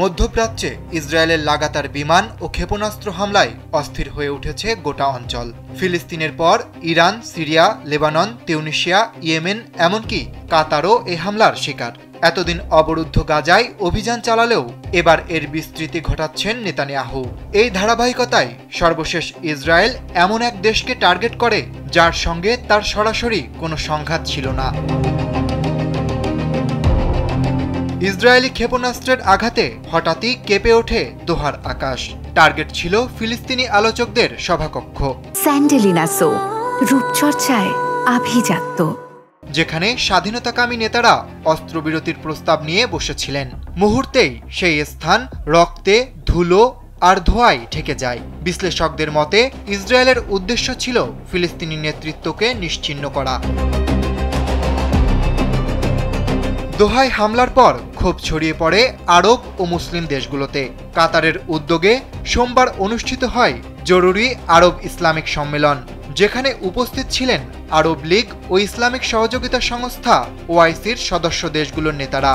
মধ্যপ্রাচ্যে ইসরায়েলের লাগাতার বিমান ও ক্ষেপণাস্ত্র হামলায় অস্থির হয়ে উঠেছে গোটা অঞ্চল। ফিলিস্তিনের পর Iran, Syria, Lebanon, Tunisia, Yemen এমনকি কাতারও এই হামলার শিকার। এতদিন অবরুদ্ধ গাজায় অভিযান চালালেও এবার এর বিস্তৃতি ঘটাচ্ছেন নেতানিয়াহু। এই ধারাবাহিকতায় সর্বশেষ ইসরায়েল এমন এক দেশকে টার্গেট করে যার সঙ্গে তার সরাসরি কোনো সংঘাত ছিল না। ইসরায়েলি ক্ষেপণাস্ত্রের আঘাতে হঠাৎই কেঁপে ওঠে দোহার আকাশ। টার্গেট ছিল ফিলিস্তিনি আলোচকদের সভাকক্ষ স্যান্ডেলিনা সো, রূপচর্চায় আভিজাত্য, যেখানে স্বাধীনতাকামী নেতারা অস্ত্রবিরতির প্রস্তাব নিয়ে বসেছিলেন। মুহূর্তেই সেই স্থান রক্তে, ধুলো আর ধোঁয়ায় ঢেকে যায়। বিশ্লেষকদের মতে ইসরায়েলের উদ্দেশ্য ছিল ফিলিস্তিনি নেতৃত্বকে নিশ্চিহ্ন করা। দোহায় হামলার পর ক্ষোভ ছড়িয়ে পড়ে আরব ও মুসলিম দেশগুলোতে। কাতারের উদ্যোগে সোমবার অনুষ্ঠিত হয় জরুরি আরব ইসলামিক সম্মেলন, যেখানে উপস্থিত ছিলেন আরব লীগ ও ইসলামিক সহযোগিতা সংস্থা ওআইসির সদস্য দেশগুলোর নেতারা।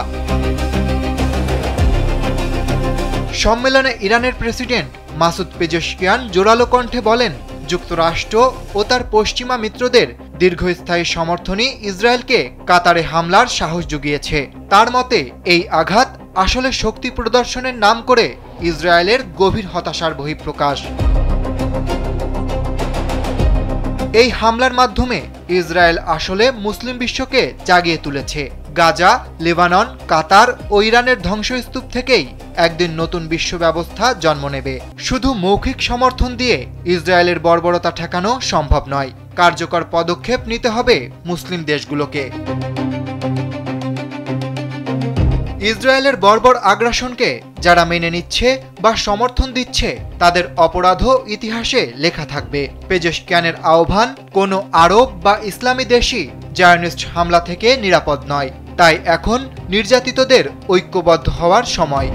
সম্মেলনে ইরানের প্রেসিডেন্ট মাসুদ পেজেশকিয়ান জোরালো কণ্ঠে বলেন, যুক্তরাষ্ট্র ও তার পশ্চিমা মিত্রদের দীর্ঘস্থায়ী সমর্থনই ইসরায়েলকে কাতারে হামলার সাহস জুগিয়েছে। তার মতে এই আঘাত আসলে শক্তি প্রদর্শনের নাম করে ইসরায়েলের গভীর হতাশার বহিঃপ্রকাশ। এই হামলার মাধ্যমে ইসরায়েল আসলে মুসলিম বিশ্বকে জাগিয়ে তুলেছে। গাজা, লেবানন, কাতার ও ইরানের ধ্বংসস্তূপ থেকেই একদিন নতুন বিশ্ব ব্যবস্থা জন্ম নেবে। শুধু মৌখিক সমর্থন দিয়ে ইসরায়েলের বর্বরতা ঠেকানো সম্ভব নয়। কার্যকর পদক্ষেপ নিতে হবে মুসলিম দেশগুলোকে। ইসরায়েলের বর্বর আগ্রাসনকে যারা মেনে নিচ্ছে বা সমর্থন দিচ্ছে তাদের অপরাধও ইতিহাসে লেখা থাকবে। পেজেশকিয়ানের আহ্বান, কোনো আরব বা ইসলামী দেশই জায়নিস্ট হামলা থেকে নিরাপদ নয়। তাই এখন নির্যাতিতদের ঐক্যবদ্ধ হওয়ার সময়।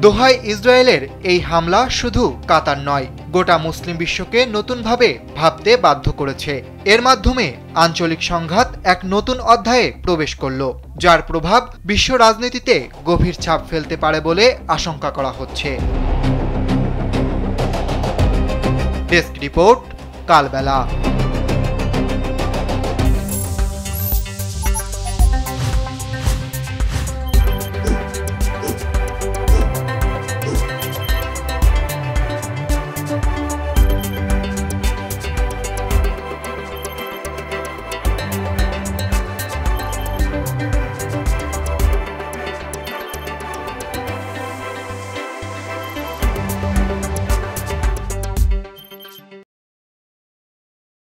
দোহায় ইসরায়েলের এই হামলা শুধু কাতার নয়, গোটা মুসলিম বিশ্বকে নতুনভাবে ভাবতে বাধ্য করেছে। এর মাধ্যমে আঞ্চলিক সংঘাত এক নতুন অধ্যায়ে প্রবেশ করল, যার প্রভাব বিশ্ব রাজনীতিতে গভীর ছাপ ফেলতে পারে বলে আশঙ্কা করা হচ্ছে। ডেস্ক রিপোর্ট, কালবেলা।